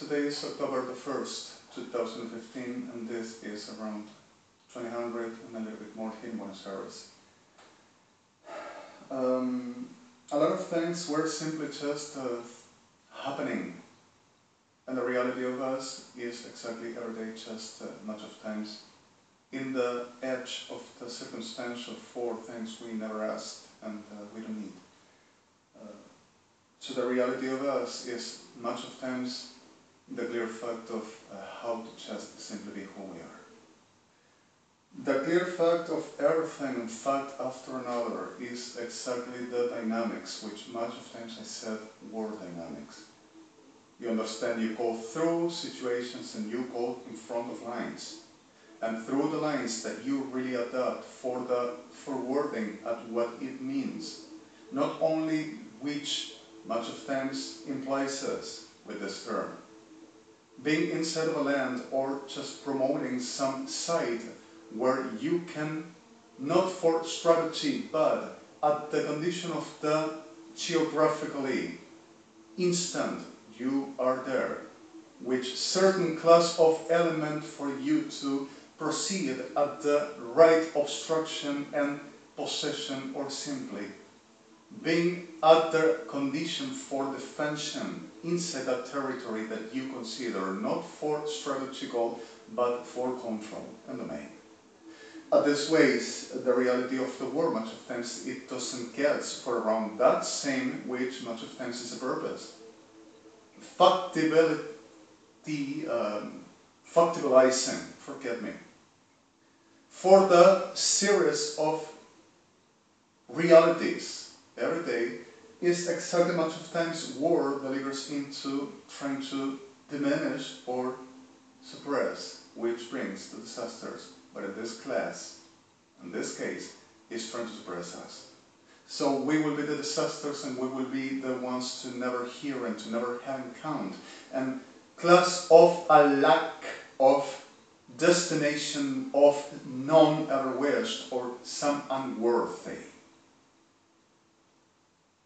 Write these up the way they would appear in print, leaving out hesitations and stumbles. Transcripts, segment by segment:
Today is October the 1st, 2015, and this is around 2000 and a little bit more here in Buenos Aires. A lot of things were simply just happening, and the reality of us is exactly every day, just much of times in the edge of the circumstantial for things we never asked and we don't need. So the reality of us is much of times the clear fact of how to just simply be who we are. The clear fact of everything, in fact, after another, is exactly the dynamics, which much of times I said were dynamics. You understand, you go through situations and you go in front of lines. And through the lines that you really adapt for the forwarding at what it means. Not only which much of times implies us with this term. Being inside of a land or just promoting some site where you can, not for strategy, but at the condition of the geographically instant you are there, which certain class of element for you to proceed at the right obstruction and possession, or simply being at the condition for defension inside that territory that you consider not for strategical but for control and domain. At this ways, the reality of the war much of times it doesn't get for around that same which much of times is a purpose. Factibilizing, forget me, for the series of realities every day is exactly much of times war delivers into trying to diminish or suppress, which brings the disasters. But in this class, in this case, is trying to suppress us. So we will be the disasters and we will be the ones to never hear and to never have in count. And class of a lack of destination of none ever wished or some unworthy.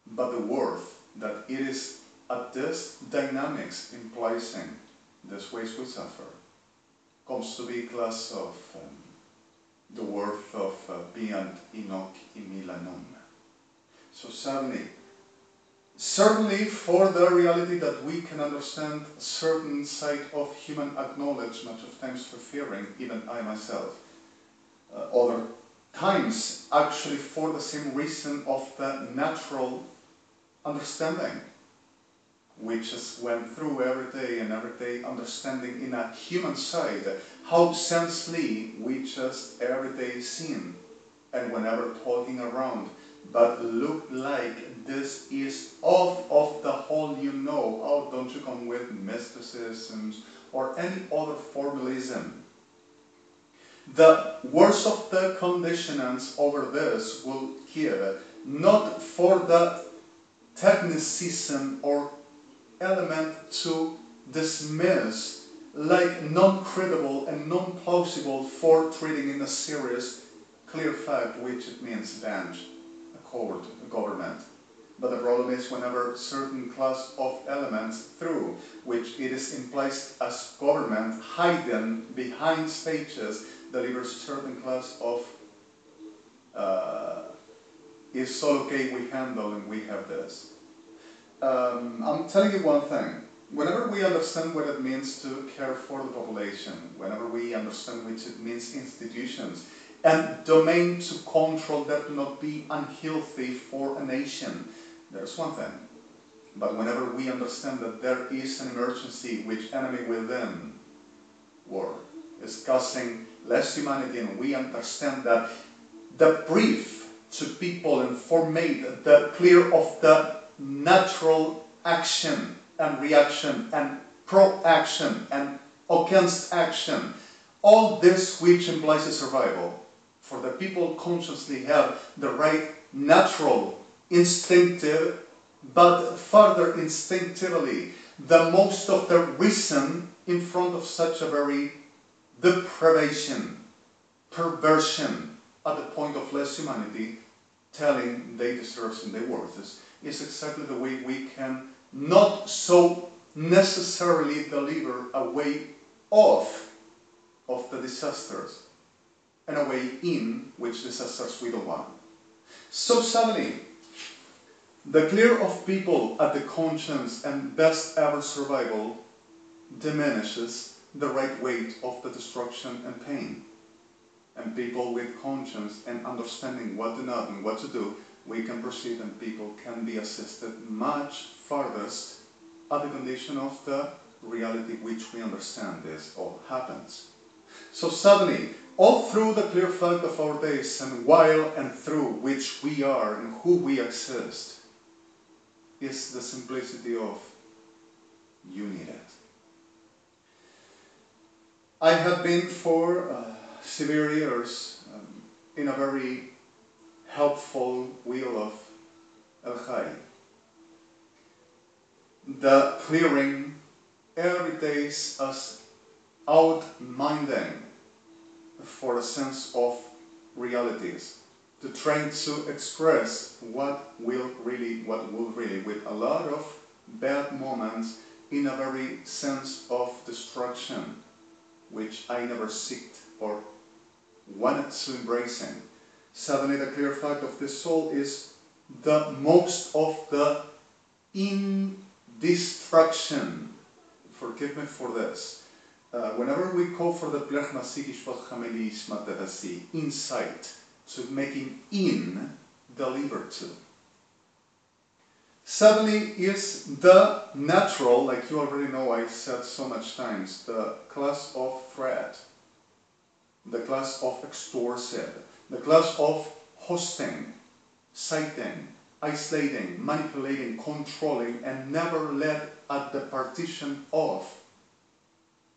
But the worth that it is at this dynamics implies this ways we suffer comes to be class of the worth of beyond Enoch Imilanum. So certainly for the reality that we can understand a certain side of human acknowledge, much of times preferring, even I myself, other times actually for the same reason of the natural understanding, which just went through every day understanding in a human side how sensely we just every day seen and whenever talking around, but look like this is off of the whole you know. Oh, don't you come with mysticisms or any other formalism. The worst of the conditionants over this will give not for the technicism or element to dismiss like non-credible and non-plausible for treating in a serious, clear fact, which it means bench, a court, a government. But the problem is whenever certain class of elements through which it is implied as government hidden behind stages delivers certain class of is all okay, we handle and we have this. I'm telling you one thing. Whenever we understand what it means to care for the population, whenever we understand which it means institutions, and domain to control that do not be unhealthy for a nation, there's one thing. But whenever we understand that there is an emergency which enemy within war is causing less humanity, and we understand that the brief to people and formate the clear of the natural action and reaction and pro-action and against action, all this which implies a survival, for the people consciously have the right natural, instinctive, but further instinctively, the most of the reason in front of such a very deprivation, perversion, at the point of less humanity, telling they deserve and they worth is exactly the way we can not so necessarily deliver a way off of the disasters and a way in which disasters we don't want. So suddenly, the clear of people at the conscience and best ever survival diminishes the right weight of the destruction and pain. And people with conscience and understanding what to know and what to do, we can proceed and people can be assisted much farthest at the condition of the reality which we understand this all happens. So suddenly, all through the clear fact of our days and while and through which we are and who we exist, is the simplicity of you need it. I have been for severe years in a very helpful wheel of JHA'I. The clearing every day as out-minding for a sense of realities, to try to express what will really, with a lot of bad moments in a very sense of destruction, which I never seeked or wanted to embracing. Suddenly the clear fact of the soul is the most of the indestruction. Forgive me for this. Whenever we call for the insight, to making in delivered to, suddenly is the natural, like you already know, I said so much times, the class of threat, the class of extortion, the class of hosting, citing, isolating, manipulating, controlling, and never let at the partition of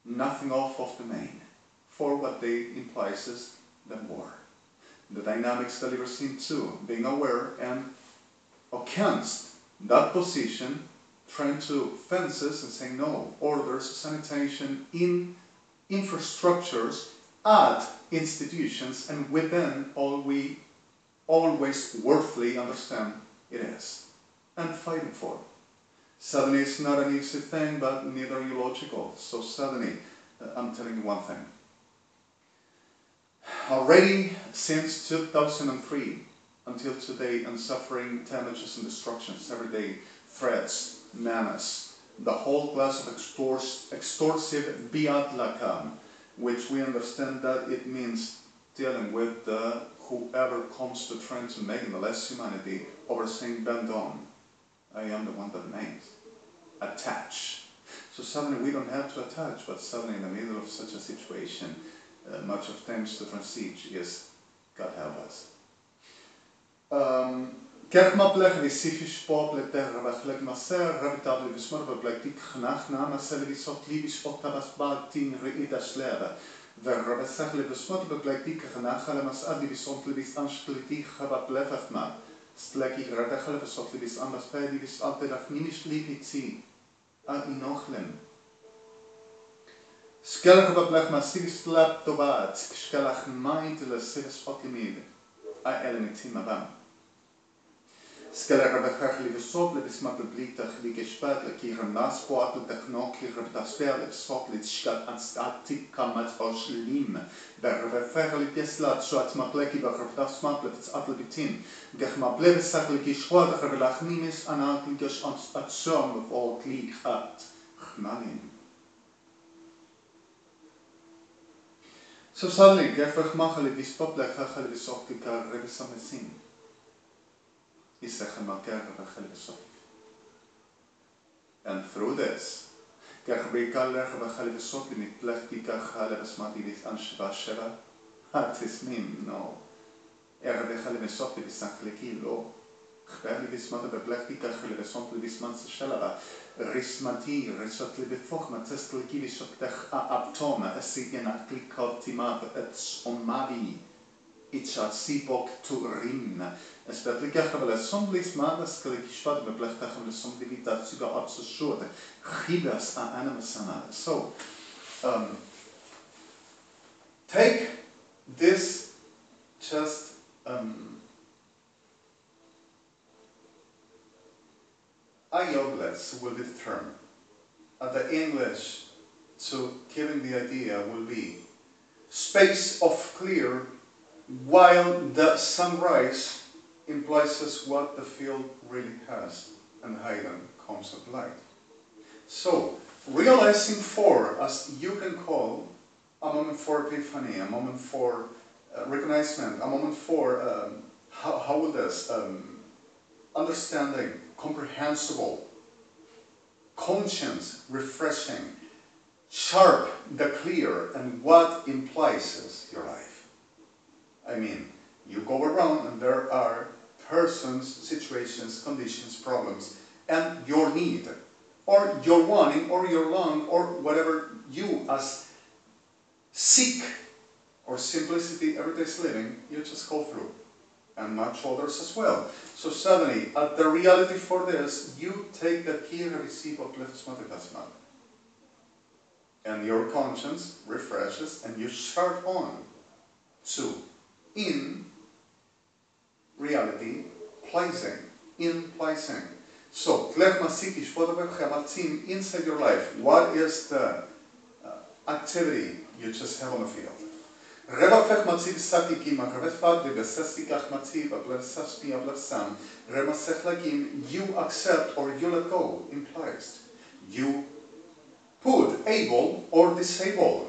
nothing off of the main, for what they implies is the war. The dynamics delivers into being aware and against that position, trying to fences and saying no, orders, sanitation in infrastructures, at institutions, and within all we always worthily understand it is, and fighting for. Suddenly it's not an easy thing, but neither illogical. So suddenly, I'm telling you one thing. Already since 2003 until today, and suffering damages and destructions every day, threats, menace, the whole class of extorsive bi'adlakam, which we understand that it means dealing with the whoever comes to trying to make less humanity over saying bend on. I am the one that makes. Attach. So suddenly we don't have to attach, but suddenly in the middle of such a situation, much of times to transit is God help us. Kerk ma plek vi sifish pop le terra vachlek maser rabitable vismor beblektik gnach na masel vi sot libis otabas baltin reida sleva ver rabesach le vismor beblektik gnach le masad vi sot libis anstlitik haba plefafma stleki radachal vi sot libis ambas pedi vis alteraf nimish lipici ad inochlem skelach beblek massivis slap tobat skelach mindle sivis otlimid a elemitim abam Skeller bekach lieve sople bis mat bliktach li gespat le kir nas poatel de knokir das verle sople skat anstatik kamat aus lim der verli teslat shot ma pleki bekach das maple das atel bitin gech ma blebe sakle ki shwad khablach nimis anal ges at som of all klik hat khnalim. So suddenly gech vach machle bis pople khachle bis optika revisamesin. And through this, at this mean, no. It's a sipok to rim. Especially when somebody smarts, like Shpad, the black tach, and somebody that you got up so short. Chibas are animasana. So, take this just aeh'dz'el will be the term. the English to killing the idea will be space of clear, while the sunrise implies us what the field really has and hidden comes of light. So, realizing four, as you can call a moment for epiphany, a moment for recognizement, a moment for, how will this, understanding, comprehensible, conscience, refreshing, sharp, the clear, and what implies is your life. I mean, you go around and there are persons, situations, conditions, problems, and your need, or your wanting, or your long, or whatever you as seek, or simplicity, everyday's living, you just go through. And much others as well. So suddenly, at the reality for this, you take the key and receive of Lefsmatikasman. And your conscience refreshes and you start on to, in reality, placing, in placing. So, inside your life, what is the activity you just have on the field? You accept or you let go, implies. You put, able or disable.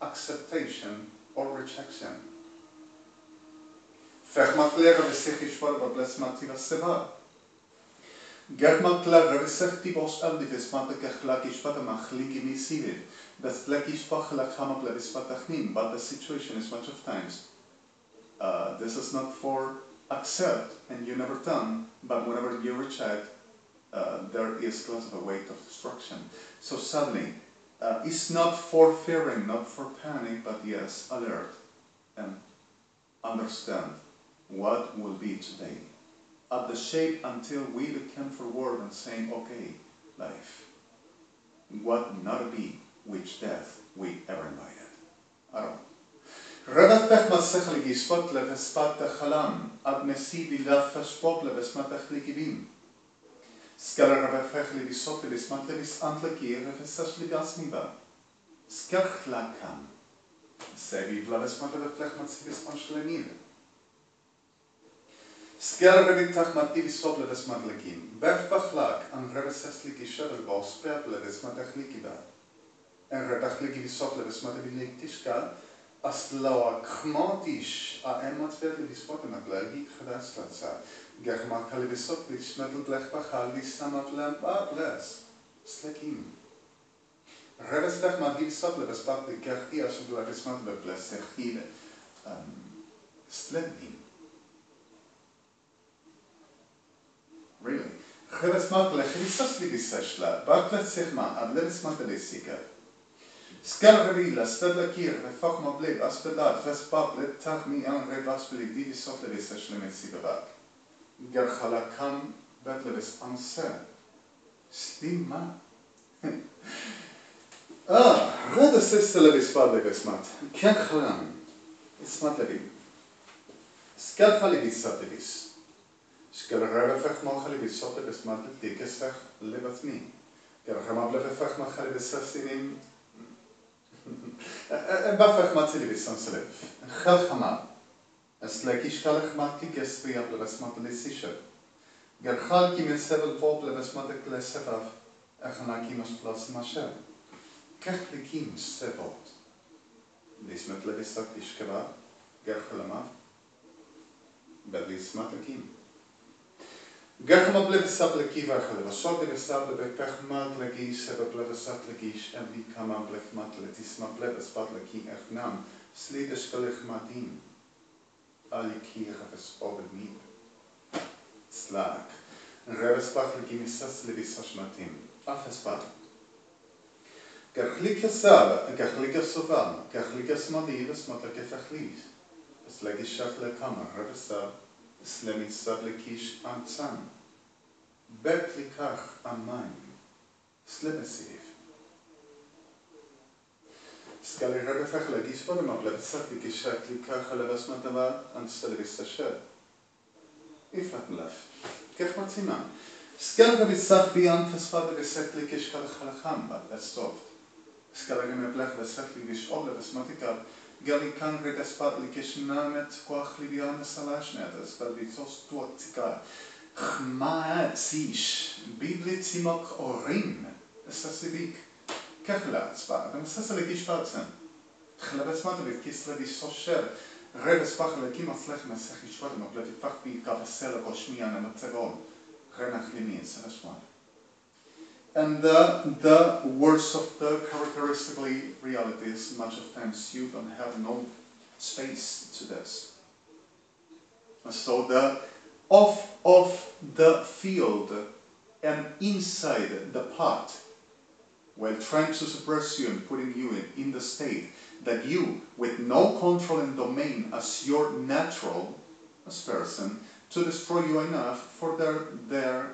Acceptation or rejection. But the situation is much of times, this is not for accept and you never done, but whenever you reject, there is less of a weight of destruction. So suddenly, it's not for fearing, not for panic, but yes, alert and understand what will be today. At the shape until we become forward and saying, okay, life, what not to be, which death we ever invited. I don't know. Redemi מסך לגיספות לבספת החלם, עד מסיבי לפשפוק לבסמת החליקיבים. סקל רבפך לביסות לבסמת לבסאנט לקיר, ופסש לגסמיבה. סקל חלקם, סביב לבסמת לבפלך מציא בסמת שלמיב. סקל רביתך מתי ביסות לבסמת לקים, בפחלק, אן רבסס לגישר לבוספר לבסמת החליקיבה. En redachtlike visot lebesmat bilik tishka, as lawa khmotish a ematvet lebisot naglagi khadaslatsa. Germa kalvisot lishmetel blech bachal visamat lampa bles. Slekim. Reveslech magisot lebespat legerti as lebesmat lebles sechide. Slekim. Really. Revesmat lechrisas libisashla, baklet sechma ad lebesmat lebesika. Skal revila, stedla kir, vefach mableg, aspedat, vespat, let tach mi an revas belig, divisot levis ashlemet sibabak. Ger chalakam, bet levis anse. Slima. Reda sesse levis bad levis mat. Ken chalam. Ismat levi. Skal chalivis sat levis. Skal revefech mal chalivis sot levis mat levis fech levatmi. Ger chamab levefech mal chalivis sasinim. Bafech matzili bisanselev. Chel chamab. Es lekish kalech matki gespi ab levesmat lesisha. Gerchal ki mesevel pop levesmat eklesevav. Echanaki mas plas masher. Kech lekim sevot. Lismet levisak ishkeva. Gerchalamav. Bedlismat lekim. Gerchmab levisat lekiva chalevasot levisat lebepechmat legish sebab levisat legish en vikamam lechmat letismat levispat lekim echnam slidesh kalechmatim alikir vespovedmid slak revespat lekim isas levisashmatim afespat gerchlik sab gerchlik sovam gerchlik smadi vesmat lekefachlis es legishach lekama revesat Slemisab lekish antzam. Bet likach amayim. Slemesiv. Ska le rebe fech legis på dem av lebsak vi kishak likach lebasmatava anstelle vistasher. Iflatlef. Kech matzima. Ska le visach bi anfasfade visek likish kalachalachamba. That's soft. Ska le rebe blech visach likish ob lebasmatika. Gali kan regaspat likish namet kwach libiana salashnet. Ska le visos tuatika. Chmaat sish. Bibli tzimok orim. Esasibik. Kechla tzpa. Adam esasa likish patzen. Chlebasmatavik kisle visosher. Rebe spach lekim aslech mesech yishvat moklev yifach bi kavasel roshmiyan amatzavon. Renach limi esaswan. And the words of the characteristically realities, much of times you don't have no space to this. So the of the field and inside the pot, while trying to suppress you and putting you in the state that you, with no control and domain as your natural as person, to destroy you enough for there.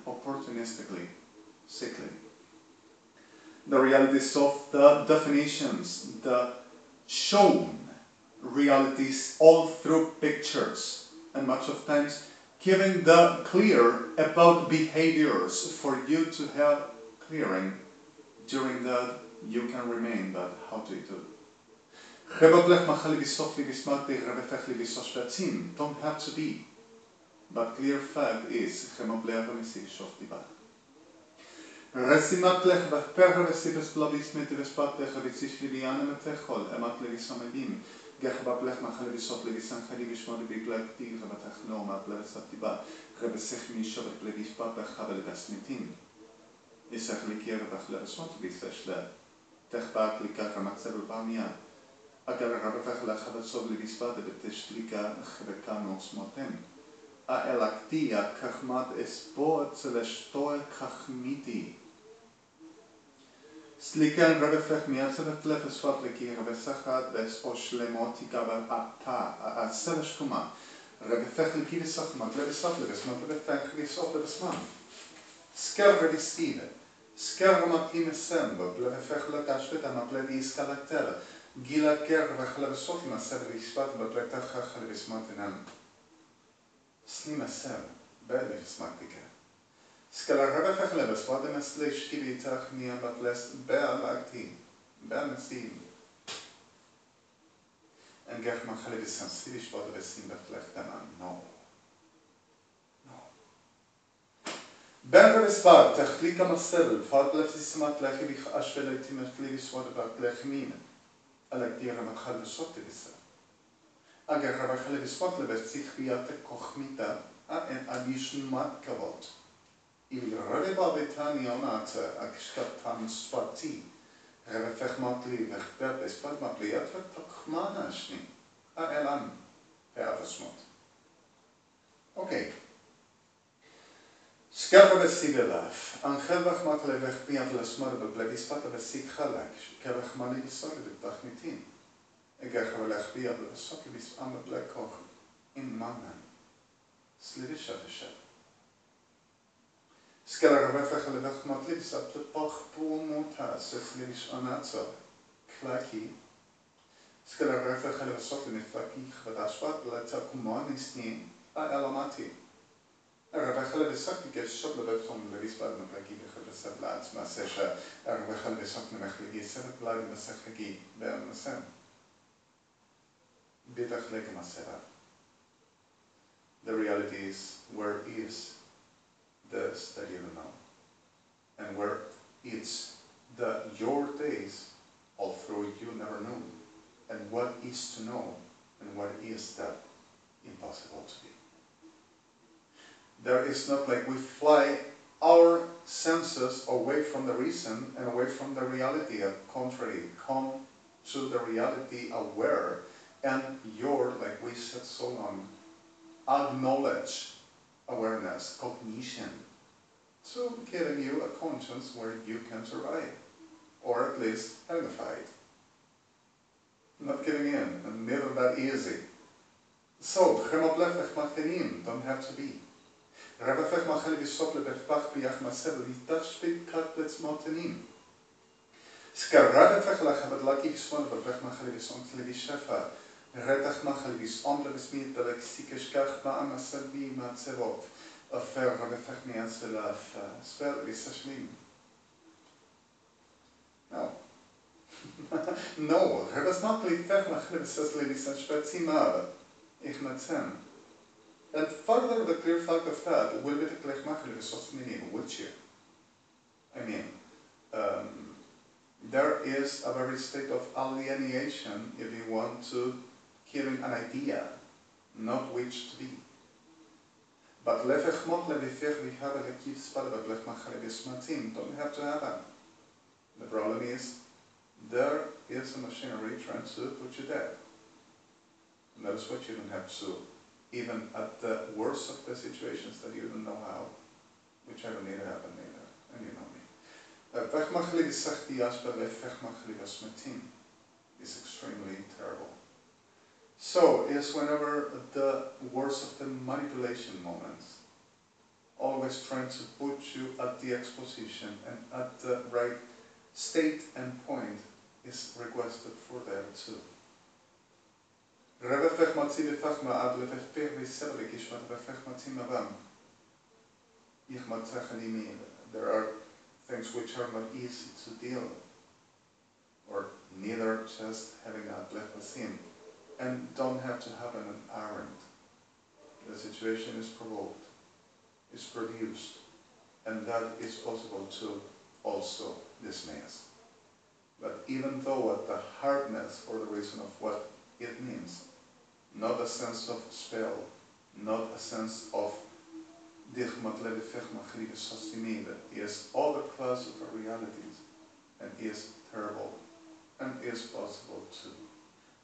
Opportunistically, sickly. The realities of the definitions, the shown realities all through pictures, and much of times giving the clear about behaviors for you to have clearing. During that you can remain, but how to do? Don't have to be, but clear fact is Resimat lech v'per resivus blabis metivespat lech v'tzish libiana metechol emat levisomedim gechbap lech machal visot levisan chali v'shmod b'blakti v'matach no mat levesatiba rebesech mishovet levispat lecha v'levasmitim yisach likir v'ach levesmot v'iseshle techbak likach amatzev v'amiyad agar rabefach lecha v'sov levispat v'tesh lika chveka nosmotem Elaktia kachmat espoat celestoi kachmiti. Slikan rabefech miatzevet lefesvat leki rabesachat ves oshlemoti gavata a celestuma. Rabefech leki vesachmat levesat levesmat levefech vesot levesman. Sker revistive. Sker matim esembo levefech lekashvet amat levis kalakter. Gila ker vechlevesot masev visvat batletach chalvismat enam. Slima sem, belle smaktika. Skala rabefech leves, vadem eslish kibitach mia batles be'alakti, be'almesim. En gech machalevisan slish vadevesim betlech daman. No. Ben rebesvar, techlika masel, fadlef sisimat lechi bich ashveletim etlivis vadevat min. Alaktira machalvesot evisa. Agar rabachale visvat lebetzichviate kochmita en adishmat kavot. Il reba betani onate akshkatan spati. Rebefech matli vechber bespat matli atvet takmanashni. Elam pe'avasmot. Okay. Skarva besigelaf. Angel vach matle vech piav lasmar beblevispat besik chalak. Kevach mali visor betachmitin. Eger gewelech via de sokkelis aan de plek kochen in mannen. SLIVYESHUA'HA. Skeller gewelech de matlis op de pach poelmota SLIVYESHUA'HA anatzo. Klaki. Skeller gewelech de sokken flaki gewelashvat leta kumanisni a elamati. Gewelech de sokken geschop de van de wisbad de plaki gewelach laat maar sesha. Gewelech de sokken mechlige sevet blijven de sechgi bij een The reality is where is this that you don't know, and where it's the your days all through you never knew, and what is to know, and what is that impossible to be. There is not like we fly our senses away from the reason and away from the reality. At contrary, come to the reality aware. And your, like we said so long, acknowledge awareness, cognition, to giving you a conscience where you can survive, or at least magnify it. Not giving in, and neither that easy. So, don't have to be. Rebefech machel visop lebefach biach masel litashpit katlets motenim. Skarabefech lachabad laki viswan lebefech machel visont levishefa. Retach machel vison lebesmit belexikeshkach ma'amasel bi matzevot. Afer rebefech mianselaf spel visashlim. No. No, Rebbe's not litech machel visas levisashpetzimar. Ich matzem. And further, the clear fact of that will be the klech machel visosminim, which I mean, there is a very state of alienation if you want to killing an idea, not which to be. But lefech mot levifech vihava lekiv spal beblech machel vismatim don't have to have that. The problem is, there is a machinery trying to put you dead. And that is what you don't have to, even at the worst of the situations that you don't know how, which I don't need to happen either, and you know me. Is extremely terrible. So is whenever the worst of the manipulation moments, always trying to put you at the exposition and at the right state and point is requested for there too. There are things which are not easy to deal, or neither just having a blefasim, and don't have to happen an errand. The situation is provoked, is produced, and that is possible to also dismay us. But even though at the hardness or the reason of what it means, not a sense of spell, not a sense of is all the class of our realities, and is terrible, and is possible too.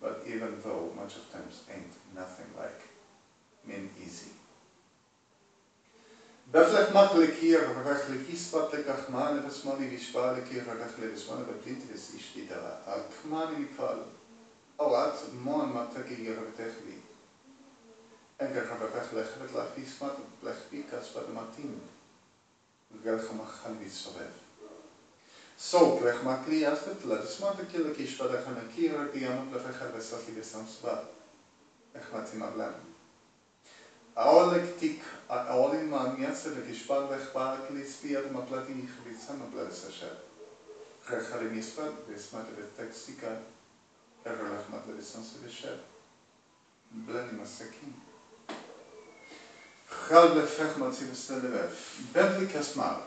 But even though much of times ain't nothing like mean easy. Beflech makkelijk hier, verrechtelijk is wat de kachmane besmani vishpale keer verrechtelijk besmani beplint is ishtidara. Akmani mikal. Awat mon matteke hier vertechli. En ger verrechtelijk het lach vismat blech pikas wat de matin. Ger gemachal visorev. So blech makli astet la desmante kille kish wat de khanakir die aan blech versatli besamsba. Echmatim ablam. Aolektik, aolin maniatse de gespal wegbaar klispiert ma platini gebitsam bladesasha. Khale mispal besmat de taxika erlach mat de sense de chef. Blani masakin. Khale fekh mat si bestelef. Bentley kasmal.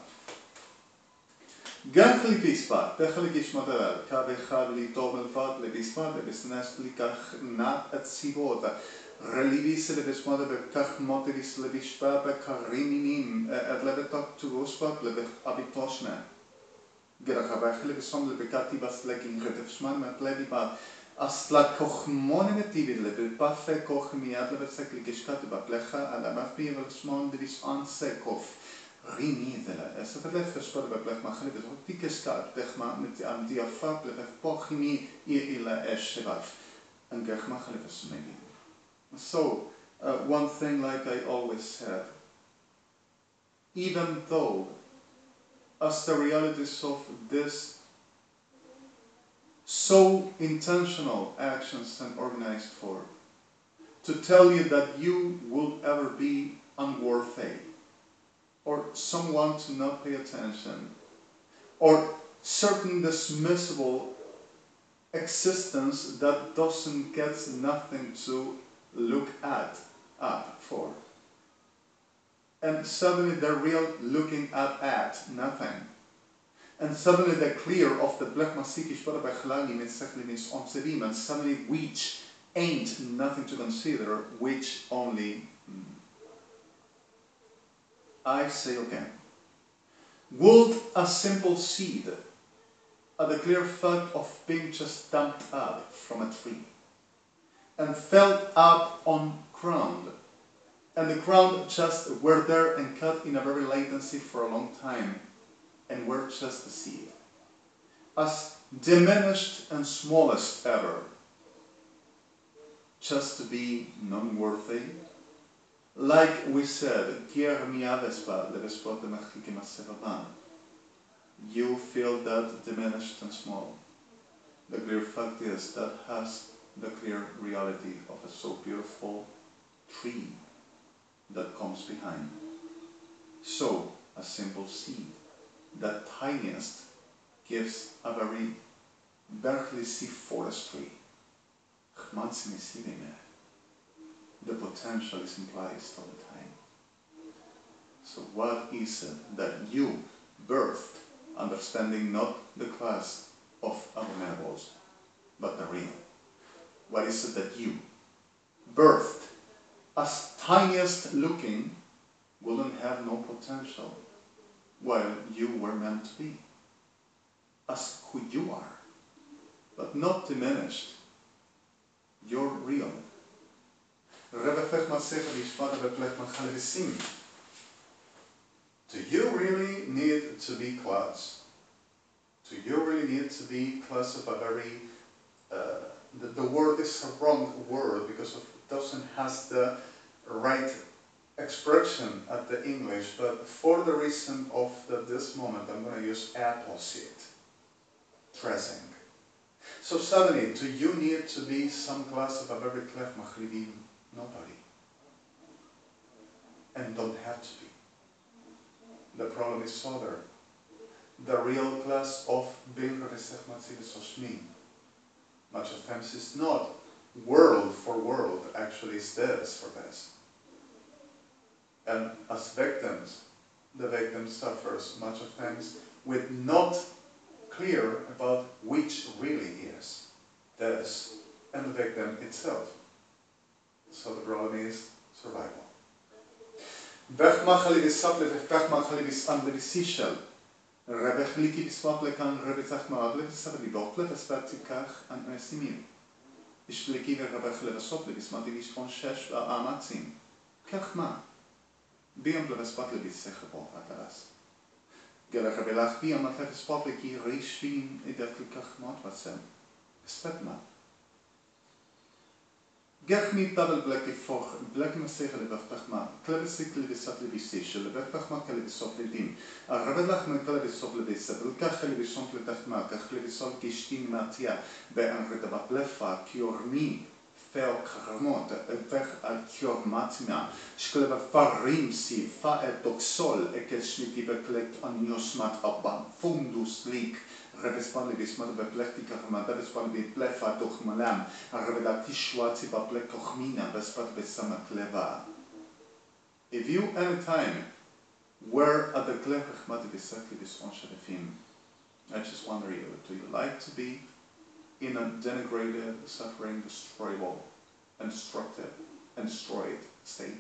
Gankli bispa, dakhli gishmadal, ka be khali tobel fat le bispa le besnas likach na at sivota. Relivis le besmode be kach motivis le bispa be kariminim at lebetok to rospat le abitosna. Gerachabach le besom le bekati bas lekin retefsman met lebiba as la kochmone met divid le bepafe koch miad le besekli gishkat ba plecha ala mafbi vel smon divis ansekov. Rinidele, es het lef gesproken bij plek mag niet op die staat plek maar met aan die afval plek pochini ELAH'HA en krijg mag lef maybe. So one thing like I always said, even though as the realities of this so intentional actions and organized for, to tell you that you will ever be unworthy, or someone to not pay attention, or certain dismissible existence that doesn't get nothing to look up for. And suddenly they're real looking at nothing. And suddenly they're clear of the black masikish means on and suddenly which ain't nothing to consider, which only I say again, would a simple seed at the clear fact of being just dumped up from a tree and fell up on ground, and the ground just were there and cut in a very latency for a long time, and were just a seed, as diminished and smallest ever, just to be non-worthy, Like we said, you feel that diminished and small. The clear fact is that has the clear reality of a so beautiful tree that comes behind. So, a simple seed, that tiniest, gives a very berkeley forestry. The potential is implied all the time. So what is it that you birthed, understanding not the class of abominables, but the real? What is it that you birthed, as tiniest looking, wouldn't have no potential, while you were meant to be, as who you are, but not diminished. You're real. Do you really need to be class? Do you really need to be class of a very, the word is a wrong word because it doesn't have the right expression at the English, but for the reason of this moment, I'm going to use opposite, dressing. So suddenly, do you need to be some class of a very clef machridim? Nobody. And don't have to be. The problem is other. The real class of being much of times is not world for world, actually it's this for this. And as victims, the victim suffers much of times with not clear about which really is this and the victim itself. So the problem is survival. Gech mi tabel bleki foch, bleki masegel ebaf pachma, klebesik lebisat lebisisha, lebek pachma kelebisot ledim. Arabelach me kelebisot lebisa, belkach kelebisot letachma, kach kelebisot gishtin matia, be'an redabat lefa, kiormi, feo kharmot, vech al kior matima, shkeleba farim si, fa et doxol, ekel shniti beklekt anios mat abban, fundus lik, Revespali bismat beplektika ramada bespali beplefa dochmalam, arvedati shwati baplektochmina bespat besamat leva. If you any time were at the klef rechmati besakli bisfon sharefim, I just wonder you, do you like to be in a denigrated, suffering, destroyable, and destructive, and destroyed state?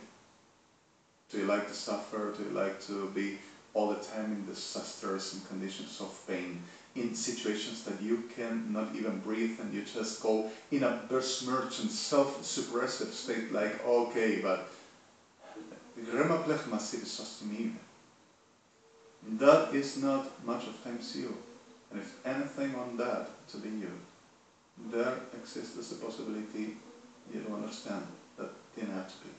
Do you like to suffer? Do you like to be all the time in disasters and conditions of pain, in situations that you cannot even breathe and you just go in a besmirched and self-suppressive state like, okay, but that is not much of times you. And if anything on that to be you, there exists a possibility you don't understand that didn't have to be.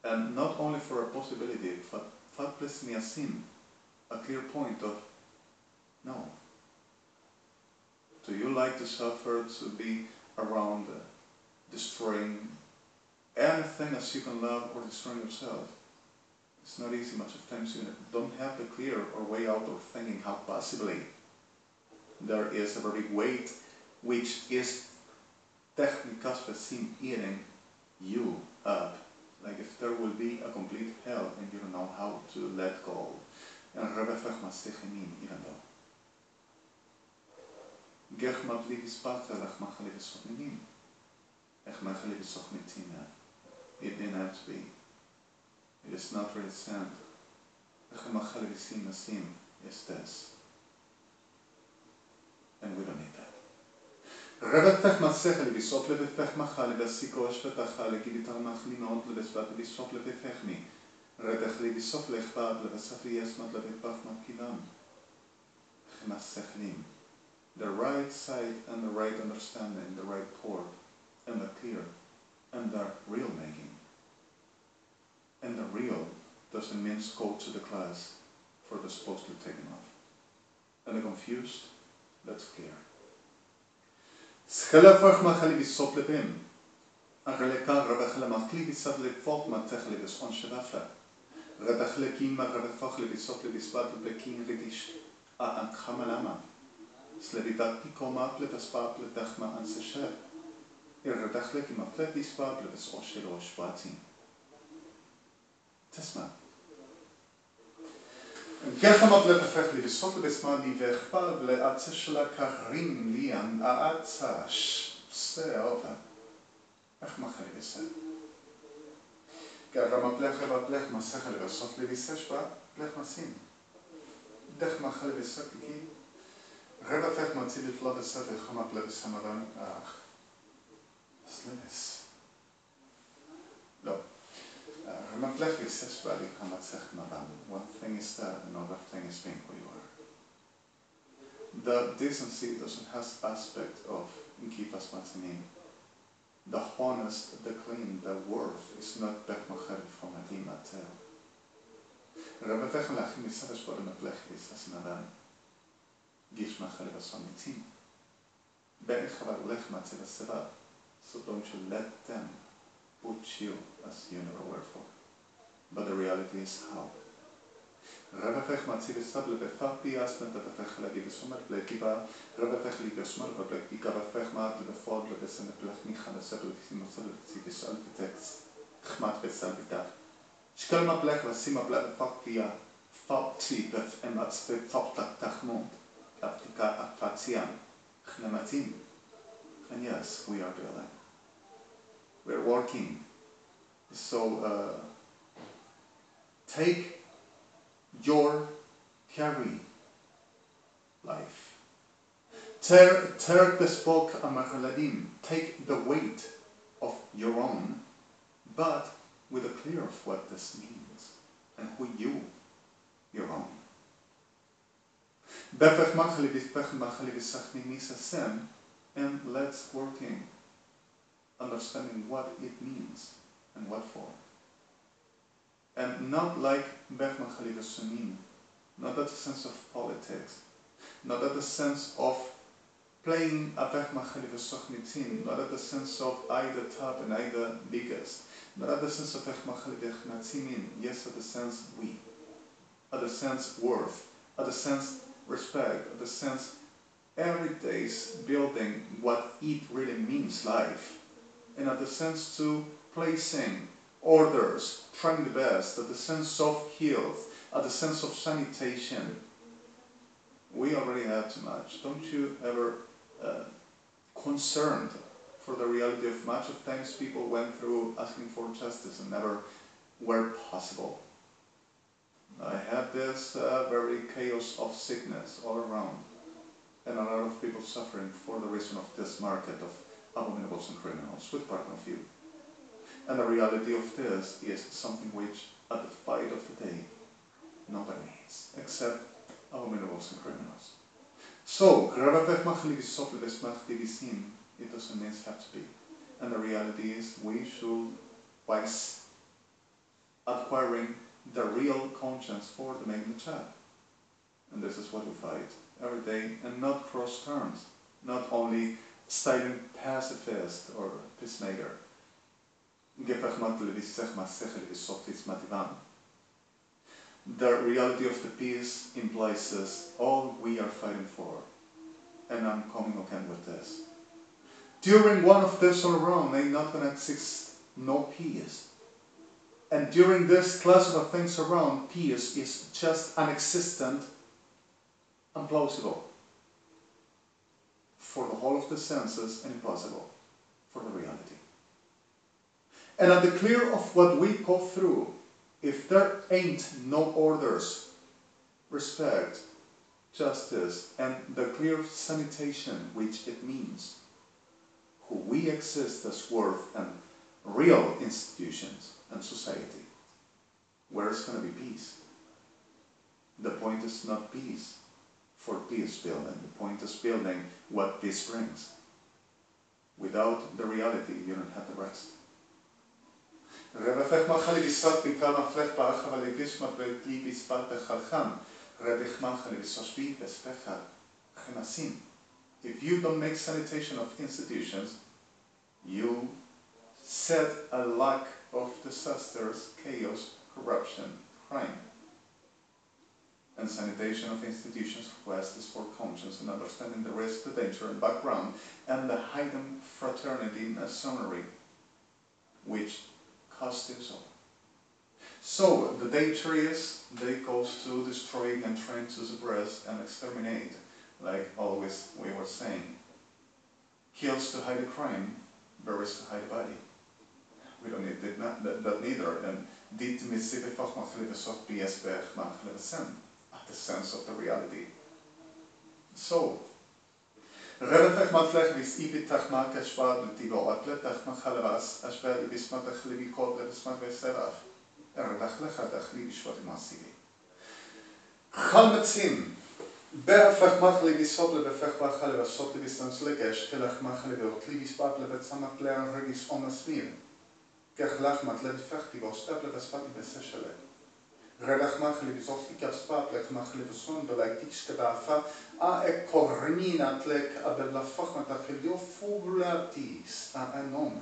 And not only for a possibility, but a clear point of no. Do you like to suffer, to be around destroying anything as you can love or destroying yourself? It's not easy much of times. You don't have the clear or way out of thinking how possibly there is a very weight which is technically eating you up. Like if there will be a complete hell and you don't know how to let go. And even though. It didn't have to be. It is not really sent. Is this. And we don't need that. רבתך מסך לביסוף לבפך מחה לבסיקו אשפתך לגיביתר מחלי מאוד לבספת לביסוף לבפך מי רדך לביסוף לכבד לבסף ליסמת לבפך מקידם מסכלים. The right sight and the right understanding, the right port and the clear and the real making And the real doesn't mean go to the class for the supposedly taken off. And the confused, that's clear. Schelafach machali bisoplebim. Areleka rabachele machli bisadle fort matechle bis onshevafla. Rabachele kima rabachle bisople bisbadle bekin redish. A kamalama. Slevitat pikomat levaspable dachma ansesher. Irredachle kimafle bisbable bis oshelo shvatim. תשמע. ככה מפלט הפך לי בסוף לבסמה לי והכפל לעצה שלה כרים לי העצה שעובה. איך מחל לי בסדר? ככה מפלח לבפלח מסך לי בסוף לי בסש בה, פלח מסים. דרך מחל לי בסדר כי רב הפך מציא לפלט בסדר וככה מפלט בסמרן אך. סלמס. לא. One thing is that, another thing is being who you are. The decency doesn't have aspect of Nkifas Matinim. The honest, the clean, the worth is not Bechmachel from Adim Atel. Rabbi Fechelachim is such what a Meplech as Nadan. Gish Machel Vasamitim. Be'echavar Lech Matzil Seva. So don't you let them put you as you never were for. But the reality is how. Rabbi Fech Matzil Sable Befapi Asment at the Fechelagi Sumer Blekiba, Rabbi Fechli Besmer, Blekika Fech Mat, the Ford, the Senate Blechnichan, the Sebel Simosel, the Salvitex, Chmat Besalvita. Shkelma Blech, Sima Blech Faktia, Fakti, Bef Emats, Faktak Tachmont, Aptika Apatiam, Chnematim. And yes, we are building. We're working. So take your carry life. Ter bespoke amachaladim. Take the weight of your own, but with a clear of what this means and who your own. And let's working understanding what it means and what for. And not like Bechman Khalifa Sunim, not at the sense of politics, not at the sense of playing a Bechman Khalifa Sochnitin, not at the sense of I the top and I the biggest, not at the sense of Bechman Khalifa Natsimin, yes, at the sense we, at the sense worth, at the sense respect, at the sense every day's building what it really means life. And at the sense to placing orders, trying the best, at the sense of health, at the sense of sanitation. We already have too much. Don't you ever concerned for the reality of much of times people went through asking for justice and never were possible. I had this very chaos of sickness all around and a lot of people suffering for the reason of this market of abominables and criminals, with pardon of you. And the reality of this is something which, at the fight of the day, nobody needs, except abominables and criminals. So, it doesn't mean have to be. And the reality is, we should, by acquiring the real conscience for the main child. And this is what we fight every day, and not cross terms, not only styling pacifist or peacemaker. The reality of the peace implies this, all we are fighting for. And I'm coming again with this. During one of this all around, ain't not going to exist no peace. And during this class of things around, peace is just unexistent, implausible. For the whole of the senses and impossible for the reality. And at the clear of what we go through, if there ain't no orders, respect, justice, and the clear sanitation which it means, who we exist as worth and real institutions and society, where is going to be peace? The point is not peace for peace building. The point is building what peace brings. Without the reality, you don't have the rest. Revefech machali visat bikar maflech ba'acha v'levismat v'li vispat bechalcham. Revech machali visoshvi v'specha chemasim. If you don't make sanitation of institutions, you set a lack of disasters, chaos, corruption, crime. And sanitation of institutions requires this for conscience and understanding the risk, the danger, and background, and the hidden fraternity masonry, which caused this all. So, the danger is, they goes to destroying and trying to suppress and exterminate, like always we were saying. Kills to hide the crime, buries to hide the body. We don't need that neither. And dit misibefach machlevesot biesbech machlevesen, at the sense of the reality. So, Revefech matlech vis ibitach marke schwad letivo atletach machalevas ashver ibismatach levikot levismat veseraf. Erlach lechatach libishvat masivi. Chalmetzim. Berfach machli visot lebefech machalevasot lebistans legesh kelach machalevot libispat levetzamat lean regis omasmir. Gerlach matlevefech tivostap levespati beseshele. Relach machli visot likaspat lech machalevson dolaitik skadafa a ekornina tlek abelafach matachilio fubulatis a anon.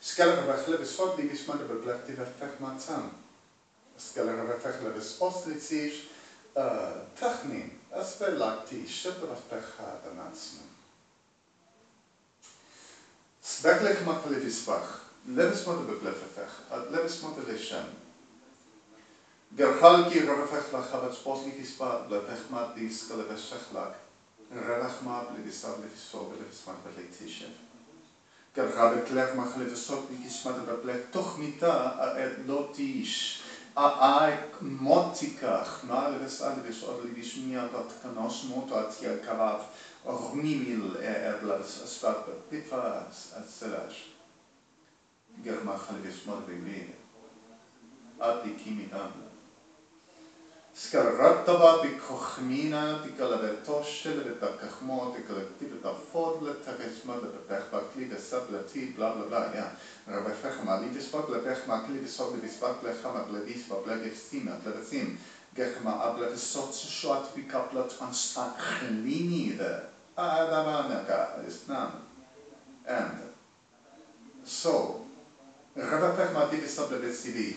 Skeller vechlevisot libismat beblekti vefech matzam. Skeller vechlevisot litsish technin. Aspelakti shepavpecha danatsman. Sveklich maklevispach. Levismot beblefech. At levismot Elishel. Gerchalki revefech lachavats poslivispa blepechmat dis kaleveshechlak. Relachmat levisad levisov levismat beletishev. Gerchabek lech machlevisot likismat beblech tochmita aed lotish. Aek motikach, maleves alivis odlivis miadat kanos motat ya kavav, ormimil edlas asvat pifas atzelash. Germach alivis modvili, adikimidam. Skarratava bikochmina, tikalavetoshe, levetakachmo, tikalaktivetafod, letakesma, lepechmakli, vesablati, blah blah blah, yeah. Revefech malivispat, lepechmakli, visot levispat, lechamat levispat, legesim, atlevesim, gechma ablevisot, shot bikaplat, anstaklinide, adamanaka, isnam. And so, Revefech malivisat levesivi,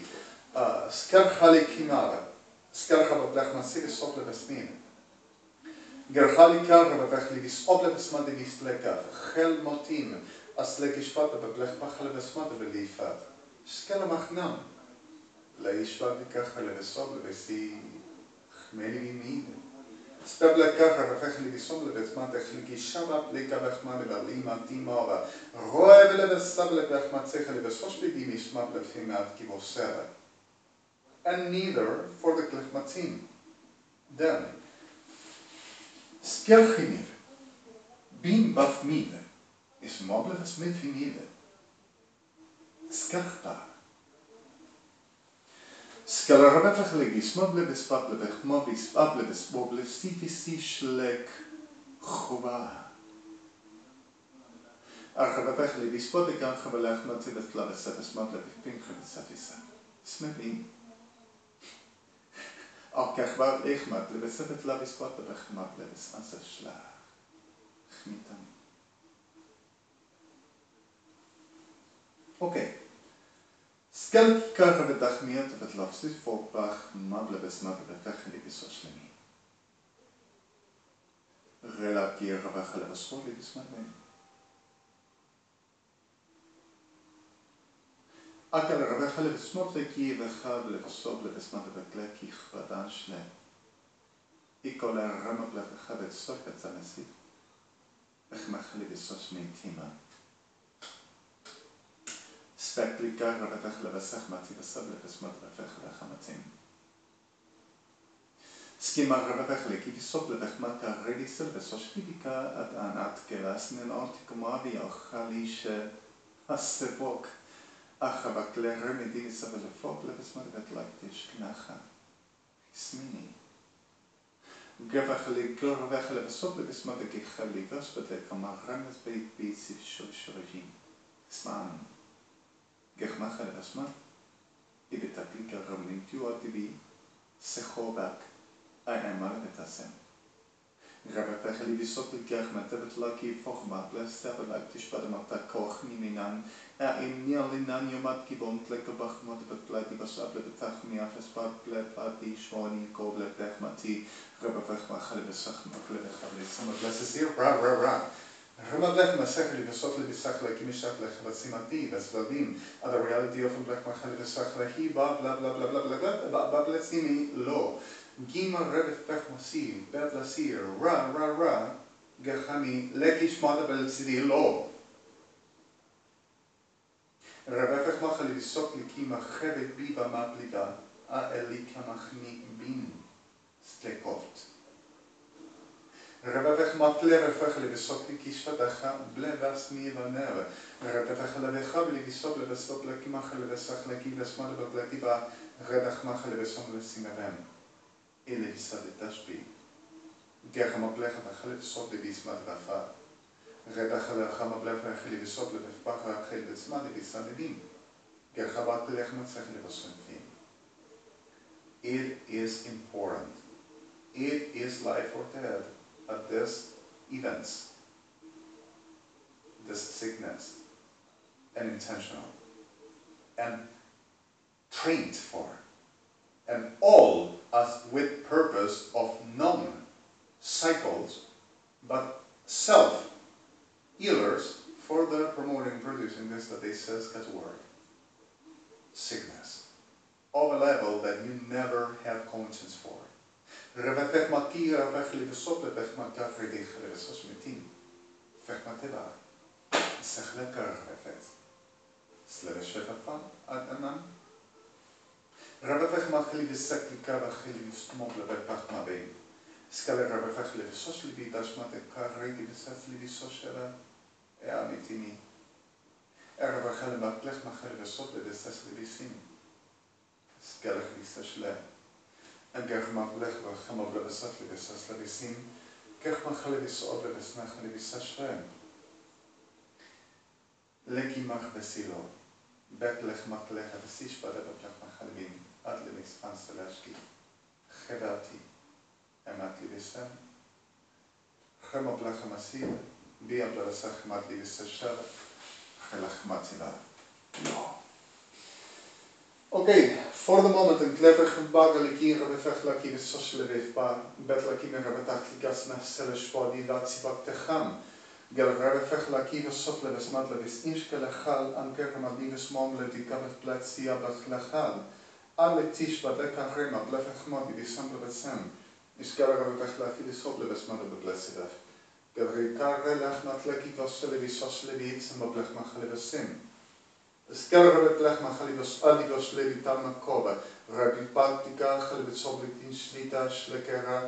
skarchali kimara. Skercha beblech masivis ople besmin. Gerchali karra bevech livis ople besmade vis lekaf. Chel motim as lekishvat beblech pachal besmade belifat. Skela machnam. Leishvat vikach levesob levesi chmeli vimid. Speble karra bevech livis ople besmade chlikishabab lekavech mame lalima timora. Roe velevesab lebech matzecha levesosh bidimis mab lefimat kivosera. And neither for the klechmatzim. Then, skelchimir, bin bafmide, is mobleves midfinide. Skelchta. Skelarabefach legis, mobleves pablevech, mobis pableves, mobleves tifisish lek chova. Archabefach legis, podegan chabalech matzivet klaveseves, mobleves pinchavisafisa. Smedin. Akachvat echmat levesevet lavispat lebechmat leves anseshlach chmitam. Okay. Skel karra vedachmiat vetlavsis forpach mab leves mab levech levisos lemi. Relaki ravach levasol levismat lemi. Akal ravach levismot leki vechad levasob levismat bekleki chvadan shle. Ikol ramab levechad et sokat zanesit. Echmach levisos meitima. Speklika ravach levasach mati vasab levismat levech lechamatim. Skima ravach leki visop levechmat karevisel vesoshkidika at anat kelasnen ortikumavi ochalishe asevok. Achabak leremedi visabelefok levismat vetlaktish knacha. Smini. Gavach legor vach levasop levismat gekhaligos betlekama rames beit bisiv shorshorajim. Sman. Gehmacha lebasma, ibetaklika ramlintiu atibi, sechobak, aemal betasem. Rabbi Levisot likach matavet laki fochma, blestav lactish badamata koch miminan, nialinan yomat kibon tlekabach motabet basable betach miafes bad blepati shwani kobletech mati, Rabbi Vechmachale besach maklevechavle. Some of blesses here, ra. Ramadlech Masech Levisot Levisach like Mishach Lech Vasimati, Vesvadim, and the reality of Black Machale Vesach Lehi, blah blah blah blah blah blah blah, Bablesini lo. Gima Rebeth Pech Masi, Bad Lasir, ra, Gechami, Lekish Modabel City lo. Rebeth Machale Levisot Lekima Chevet Biba Mabliga, A Elikamachni Bin Stekot. Rebevech matler fechel besok kishvatacha blevas mi vaner. Rebevech levecha levisok levesok lekimach levesach lekim lesmad bekletiba redach mach levesom lesimavem. Elishel tashbi. Gerham blech vechel besok levismad rafa. Redach lecham blech levisok levespach achel besmad levisadim. Gerhabat lech matzach levosonfim. It is important. It is life or death. At this events, this sickness, and intentional, and trained for, and all as with purpose of non-cycles, but self-healers for the promoting and producing this that they says as word. Sickness, of a level that you never have conscience for. Revetech mati ravech levesot levech matach redich levesos metim. Fech mateva. Sechlekar refet. SLeveshevapam ad anam. Revetech mach levesek likavach levesmog levetach mabein. Skale revetech levesos levidash matekar redivesas levesos sheva. Amitini. Revetech levatlech mach levesot levesas levesim. Skale levesos en germach blech v'chama blevesat levesas levesim, germach levesot levesnach levesas shrem. Lekimach vesilo, bet lechmach lecha vesish badebet lechmach levim, ad lemispan selashki, chedati, emat levesem, chema blecha masid, bia blevesach emat levesas sher, chelach matziva. No. Okay, for the moment, in clever gebaggeliki rebefechlaki vesoshlevefpa, betlaki merebetachlikas naseleshpodi vatsibak techam, gel rebefechlaki vesotleves madleves inshkelechal, anker madives momletikavef platsia bachlechal, aletish badeka rema blefechmodi visamlevesem, iskal rebefechlaki vesotleves madlebeplesidev, gel rikar relach natleki voslevisoshlevit, mablechmachlevesem. Skelrebet lech machalibos alibos levital makoba, rabipaltika chalibisobletin shlita shlekera,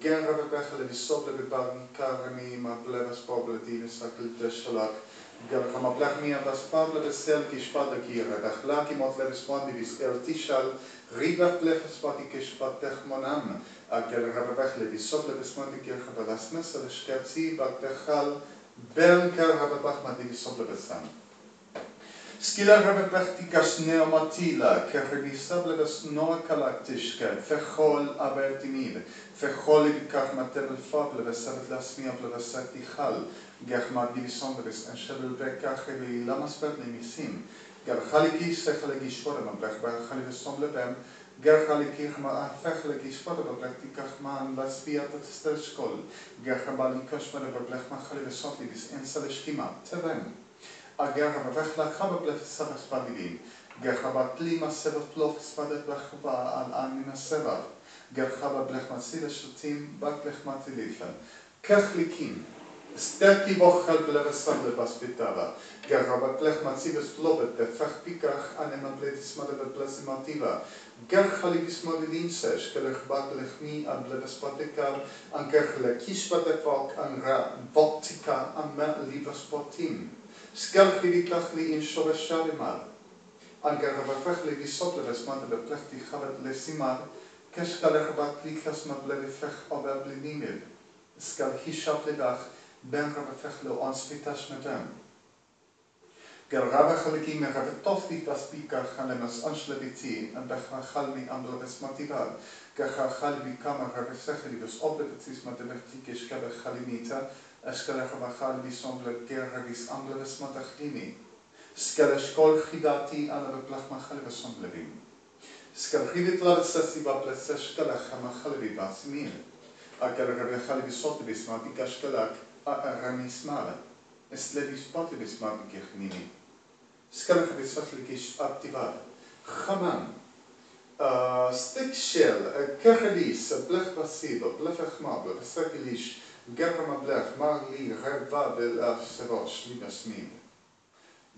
genrebet chalibisoblebibagin karemi mablevas pobletin saklite shalak, gelchamablech miavas pablebesel kishpadaki redachlaki motlebespondivis el tishal, ribach blefespati kishpatech monam, agel rabebech levisoblebespondik erchabalasmes elishkatzi baktechal, ben ker rabebach madivisoblebesam. Skilla rebebechtikas neomatila, kerrebisablebes noa kalaktishke, fechol abertimid, fechol ibikach matebel fablebes avet lasmia blebesatichal, germad divisondres, en shebel bekach evi lamaspet lemisim, gerchaliki sechalekishvodem, ablechbachalivesom lebem, gerchalikich maafechalekishvodem, ablechtikach man lasviat stelshkol, gerchabalikoshvodem, ablechmachalivesom libis ensaleshkima, tevem. Agar vechlachaba blefsavas padidim, gerchabatli maseva plof spadet bachba al anima seva, gerchaba blechmatzila shutim bak blechmatzilifan, kechlikim, stelki bochal blevesam lebaspitava, gerchabat blechmatzives flobet befach pikach anima bletismade blesimativa, gerchaligis modidin sesh, kelechbat lechmi an blevespatikal, an gerchalekishpatevalk an ra votika an libaspotim. Skelchidikachli in Shobeshalimal. Angerabafechli visotleves mande beplechti chavet lesimar, keshkalechabatli kasmablevefech oberblinimil. Skelchishaplebach ben rabafechlo ansvitash medem. גרבה חלקים מרבטופי פספיקה חלמס אנשלביתי, בכמה חלמי אמבלבס מטיבל. ככה חלמי כמה רבסכלי בסובלבציס מדלכתיקש כבחלימיתה, אשכלך בחלמי סומבל גרביס אמבלבס מתחלימי. סקלש כל חידתי אנה בפלח מחלב סומבלבים. סקלחידית לרססי בפלסש כלך המחלבי בעצמין. אגל רבי חלבי סוטי בסמאתי כשכלך רמיס מעלה. אסלבי ספוטי בסמאתי כחנימי. סקלך בספטלי כשאקטיבל. חמן. סטיק של, כחליס, בלך בסידו, בלך חמבל, בסקליש, גרם הבלך, מרלי, רבה בלאפסרוש, ליבסמין.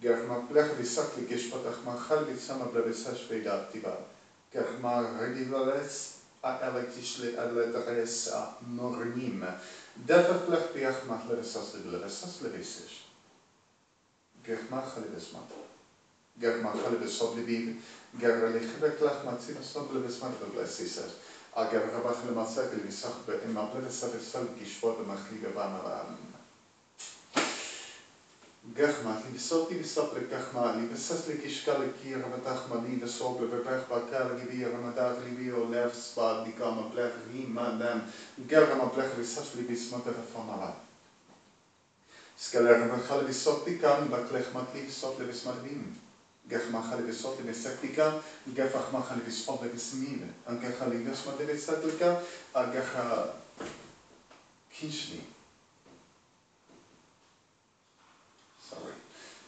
גרמה בלך ויסקלי כשפתח מחל ויצמה בלבסש וידעתיבה. גרמה רדיבלס, אלקטישלי אלדרס הנורנים. דפק בלך ביחמח לבסס לבסס לבסש. גרמה חלבסמת. גרמה חלבסות לביב. גרמה לחיבק לך מציא בסוד לבסמת בלבסיסש. אגר רבח למצק לביסח באמה בלבסה וסל כשפות המחלי בבן הרעם. גחמה, לבסותי בסוף לגחמה, לבסס לכשכה לקיר ותחמני וסוג לברך בקה לגבי רמדת ליבי או לב ספד דיקה מבלך רימה דם גרם מבלך לבסס לבסמת ופמלה. סקלר רמחה לבסותי כאן בקלך מתלי בסוף לבסמת רים. גחמה לבסותי בסקתיקה, גפחמה לבסות לבסמיל. אנגחה לבסמת לבסתליקה, אגחה קישני.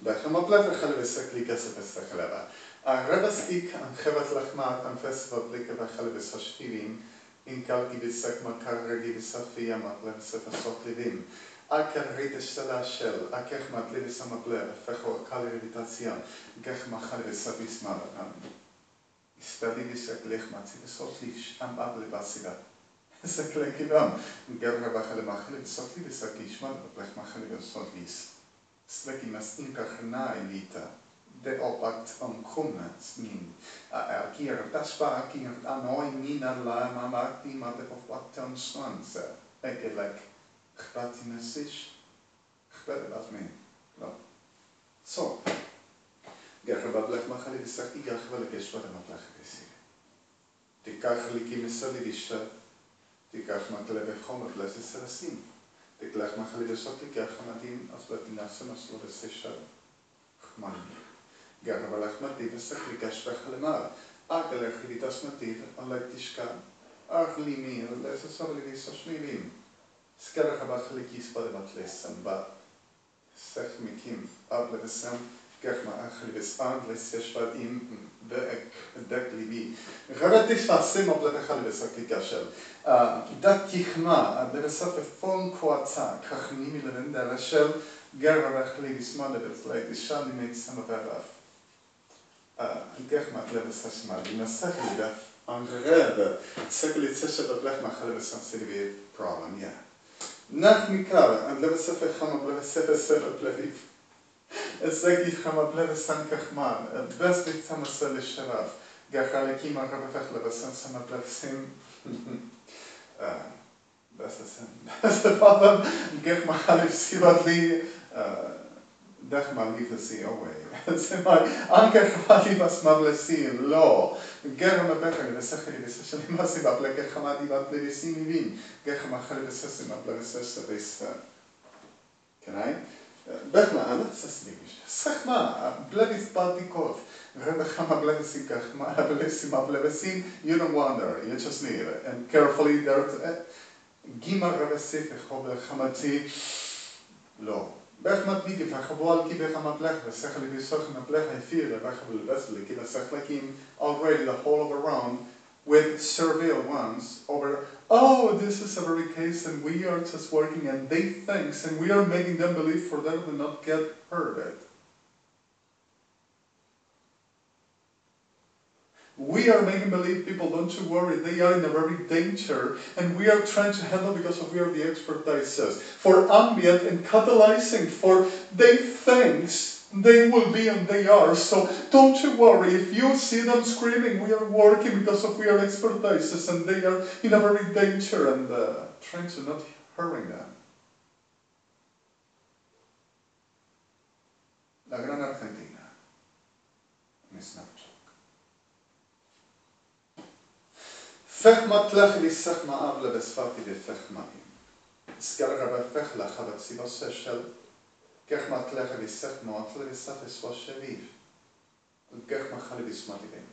בכמה בלב וחלב וסקלי כסף וסחלבה. הרב הסטיק אנחבת לחמת אנפס ובליקה וחלב וסשפילים אינקלקי בסק מקר רדי בספי המטלב וספסות לבים. אקר רית השתלה של אקח מטלי וסמבלב הפכו אקל רביטציה גח מחל וספי סמל. הסתלי בסקלך מצי וסות ליש עם אב לבסיבה. סקלי כיוון גר רבחה למחל וסות לי וסקי שמד ובלך מחל וסות ליס. Sleki mas inkarna elita, de opat omkommet min. Kier taspa kier anoi mina la mamati mate opatan swanse. Ekelek chbatinesish. Chbedelat me. So. Gerba blech machali visaki gachva legeshva de matlach visi. Tikach liki misali visha. Tikach matleve chomer blesi serasim. תקלח מחלי בסוטי כחמדים אז בתינאסם אסלו בסשל חמנים. גרבה לחמתי וסקלי כשפך למעלה. אגל הרחידית אסמתיב עלי תשקע. אך לימי לססור לביסוש מילים. סקלח הבא חליקיס בדבת לסמבה. סך מקים אב לבסם גחמה אחלי בספרד לסשבדים דק ליבי. רבתי פסים אב לבחלי בסקלי כשל. דק תחמה, לבסוף פון קואצה, כחנימי לבנדר של גרבה לחלי בסמד לבצלי, תשאל לי מצם ברב. גחמה לבסשמד, נסק לי באנגרד, סקלי צשת אב לך מחלי בסנסי לי פרובלם, יא. נח מקר, לבסוף חמה לבסוף ספר פלביב. סקי חמה לבסן כחמן, בס בצם עשה לשרף, גחלקים הרבפך לבסן סמה לבסים. Das ist Vater, geh mal alles Sivadli, dach mal lieber sie away. C'est mal, anche quali was mal sie, lo, geh mal becker, das sag ich, das ist schon immer sie, aber geh mal die was die sie nie win, geh mal alles das mal das ist. Kann ich? Bech mal alles das nicht. Sag mal, bleib ist bald die Kopf. You don't wonder, you just need it. And carefully there, Gimar Ravesif, Hober Hamati, Lo. Bechmat Bigi, Fahabal, Kibehama Blech, the Sechali Bisochna Blech, I fear that Bachabul Vesli, Kida Sechlakim, already the whole of around with surveil ones over, oh, this is a very case and we are just working and they think, and we are making them believe for them to not get hurt it. We are making believe people, don't you worry, they are in a very danger, and we are trying to handle because of we are the expertises. For ambient and catalyzing, for they thinks they will be and they are. So don't you worry, if you see them screaming, we are working because of we are expertises, and they are in a very danger and trying to not hurting them. La gran Argentina. Fechmat lech visachma avle besfati befechmaim. Skalraba fechla chavatsiva seshel. Kechmat lech visachma atle visaf esvasheviv. Kechma chalivismativim.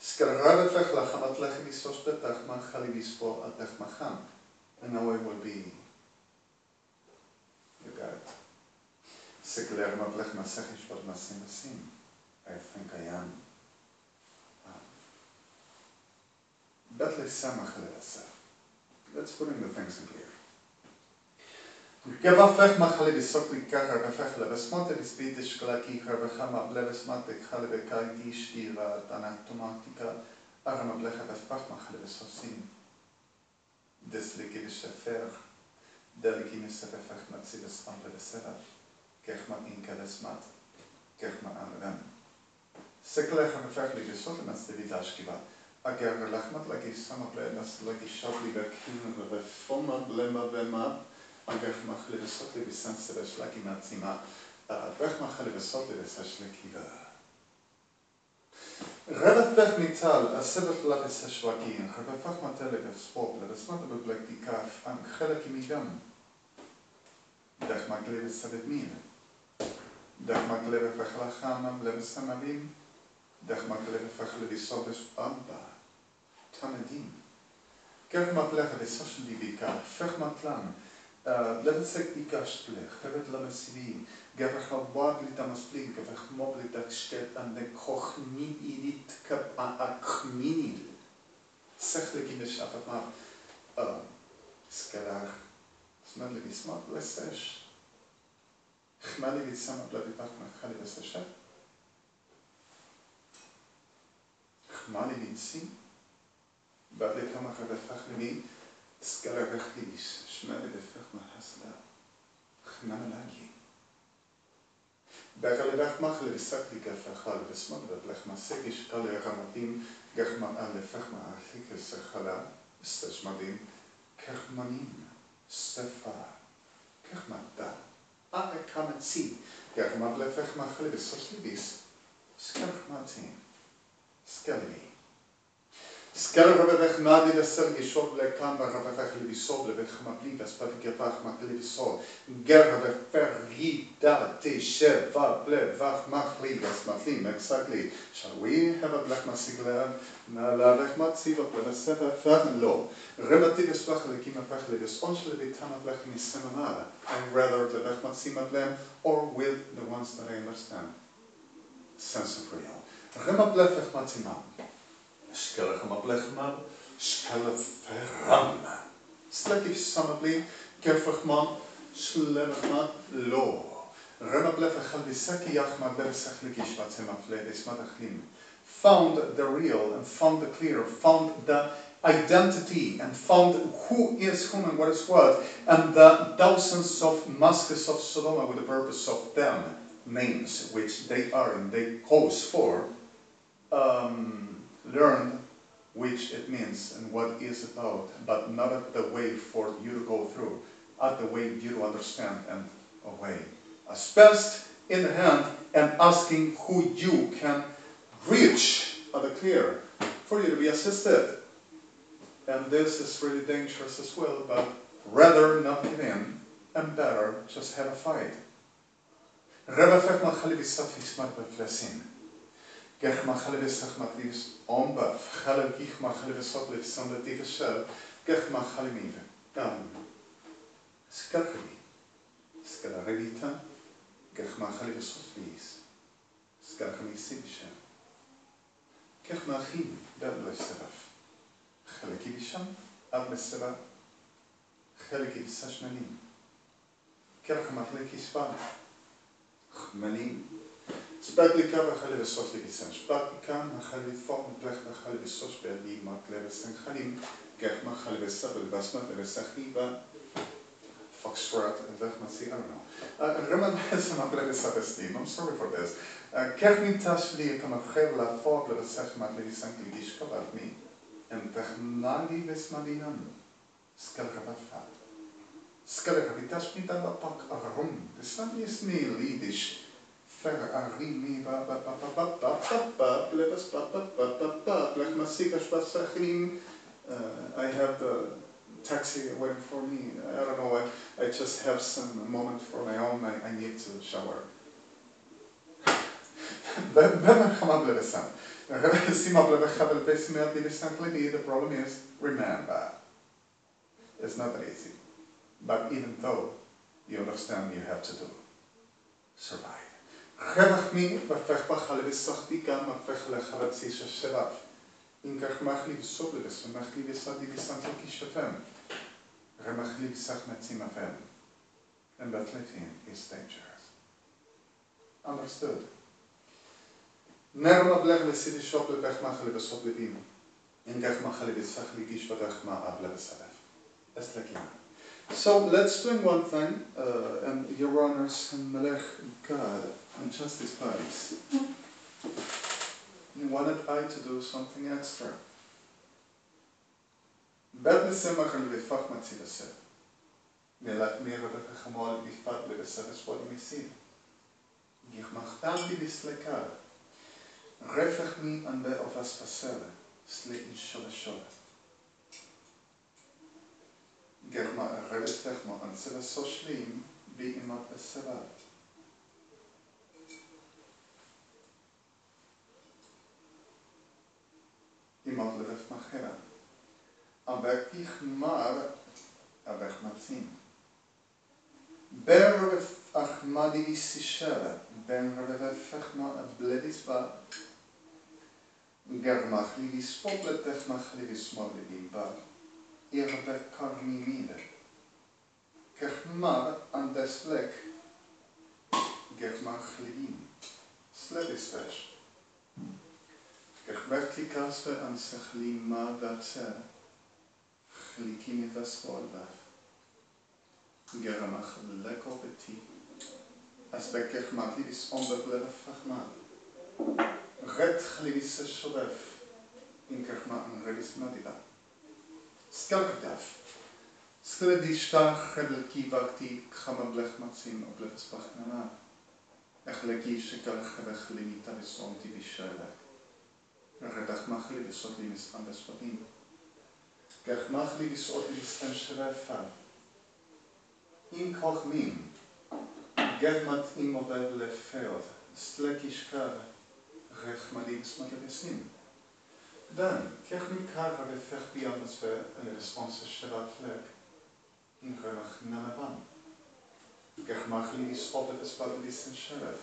Skalraba fechla chamat lech visos betachma chalivispo atechmacham. And now it will be. You got it. Seklerma blech masechish vad masim masim. I think I am. Let's put in the things in clear. Gevafech machali visokli kachar vefech levesmate vispitish klaki harvechama blevesmate chaleveka gishira tanatomatika arama blecha vefach machali visosim. Desliki vishefer deliki misefefech matzives amle vesera kechma inka vesmat kechma amrem. Seklecha vefech li visot matzividashkiva. Agar lachmat lagi sama blemas lagi shabli bekin reforma blema bema agar machli vesotli visans sevesh lagi matzima bech machli vesotli vesash lekiva Revet bech mital asebet la vesash wagin revefach matele vespop levesmat beblek dikaf am chelek imigam dech magli vesavet min dech magli vefech lacham levesamavim dech magli vefech levisovesh amba Tamadim. Kermat leggen de sashen die bika, fechmat lang. Let sek die kastlech, gevet la mesivim. Gever gewad lit am spling, gever moblit dat stet an de kochnin ilit kap akminil. Sechlik in de shafat maar. Skalar. Smadlik is smat lesesh. Khmalik is samat la bipach ma khali lesesh. Khmalik in sim. بعد كما خذ فخلي سكلا بخليش شمال الفخ ما حصل خنا ملاكي بعد الفخ ما خلي سكلي كفخال بسمع بلخ ما سكيش قال يا غمدين جخما الفخ ما أخليك السخلا استشمدين كخمانين سفا كخمدا كانت سي جخما الفخ ما خلي بسوسلي بيس سكخماتين سكلي Skeller hebben nadi de sergi shoble kamba rabafach levisol le bechmapli vaspati gevach matlevisol ger have ferrida te sheva ble vach machli vasmatlim exactly shall we have a black masigler na la rechmat siva ble sefa fern lo relative sprach le kima fach le vesonch le vitama black misemana and rather the rechmat simablem or with the ones that I understand sense of real rema ble fach simam Skelle gemablechman, skelle verram. Slekif samabli, kerfachman, slemmachman, lo. Remablef chalbisaki yachman levesachlikish matzemafledes madachlim. Found the real and found the clear, found the identity and found who is whom and what is what, and the thousands of masks of Sodoma with the purpose of them, names which they are and they pose for, learned which it means and what it is about, but not at the way for you to go through, at the way you to understand and away. As best in the hand and asking who you can reach at the clear for you to be assisted. And this is really dangerous as well, but rather not give in and better just have a fight. Kech machalevis achmatlis ombaf, chalel kich machalevis oplif sandative shell, kech machalimive. Skalcheli, skalarevita, kech machalevis oslis, skalcheli sibisha. Kech machim, bedle seraf. Chaleki visham, able seraf, chaleki visashnalim. Kech machleki sval, chmelim. Spaklikan machali v'sos libisan. Spaklikan machali v'fok m'plech machali v'sos be'adi mak levesan chalim. Kech machali v'sab l'basmat levesachiva. Foxtrot and v'chmatzi, I don't know. Remad v'esam m'plech v'sab I'm sorry for this. Kech mintash li kamavchev la fok levesach mat levisan kligish kavat mi. En technali v'smadinam. Skal rabafa. Skal rabitash mitan bapak arum. This not is me lidish. Ferrari, I have the taxi waiting for me. I don't know, I just have some moment for my own, I need to shower. The problem is, remember, it's not that easy. But even though you understand you have to do, survive. And that living is dangerous. Understood? So let's do one thing, and your honors and Melech God and justice parties. You wanted I to do something extra. Bet Nesimach and Vifach Matzivaseh. Melech Mirabek Hamal Vifat Lebeseh is what we see. Gichmachtam Bislekar. Refech mi an be of as pasele. Sle in Shola. Germa Revetech ma an Seva Soshlim be imat Beseva. Imat Levef Machera. Aber ich mar aber Matzim. Ben Revef Achmadi Isishara. Ben Revef Achma Bledis Ba. Germach Livis Popletech Mach Livis Moblibim Ba. Irbe Karmimide. Kermar an des Lek. Germach Livim. Sledisvesh. Gerberti Kasve an Sechlima Datse. Chlikini Vesvolva. Germach Lekopeti. Aspect Germach Livis Ombebleve Fachman. Red Chlivis Shoref. In Germach Redis Madiba. Skalkdaf. Skledishta Chedelki Vakti Kamablech Matzim Oblevs Bachnana. Echleki Shekal Chevech Limita Visonti Vishele. Redach Machli Visotlimis Ambespadim. Gech Machli Visotlimis Enshrefa. In Kochmim. Germat Imobev Lefeod. Stlekishkar. Rechmadibs Matebesim. Dan, krijg nu kara de verbiandes ve responses Shabbat lek in Gemach Nanaban. Krijg magli is altijd het spadilis en Shabbat.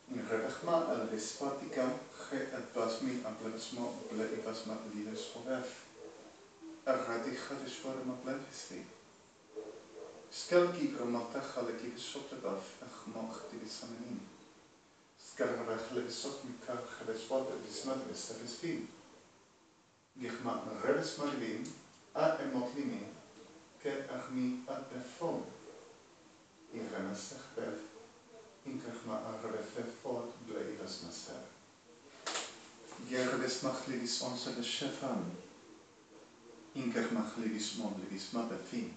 In Rebechma el respatika ge het basmi ablesmo ble ibasma lides ovef. Radich had is voor een blendisli. Skelki gromatach aleki visotedaf echmach divisamenim. Skelrach levisot mikar chevesvot elismat vestefesvim. Gichmat Reves Marvin, a emotlimi, ke achmi at befon. In Remes Bev, in Kachma Arrefefot, Bleivas Master. Gerves Machlivis onse de Shefan. In Kachmachlivis Mondlivis Mabefin.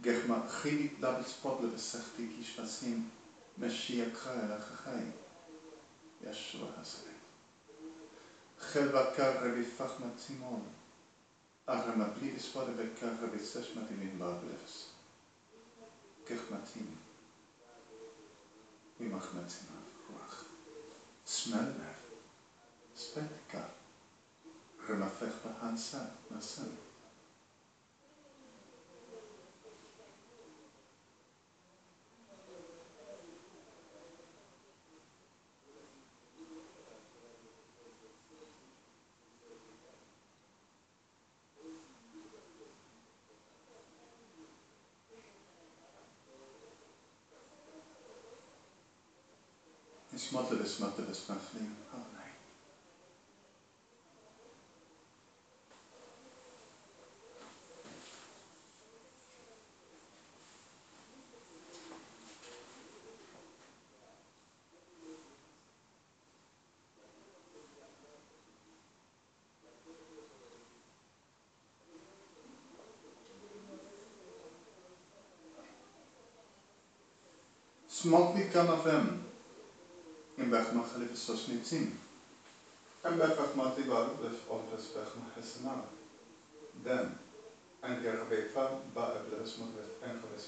Germa Chivit Labels Podle Vesachti Kishvasim, MESHIACH'HA ELAH'HA. YESHUA'HA. Chelvakar revifach matzimon. Aramablivis vodevekar revisesh matimim bablevs. Kech matim. Imach matzimah ruach. Smelver. Spetka. Remafech bahansa. Nasan. Smattelis machlim. Oh nee. Smatli kan af hem. in Berg Maghalif is niet zien. En Berg Matibal is ontes Berg Mahisana. Dan, en Gerbefa, Ba Ebleres Maghalif en Gelis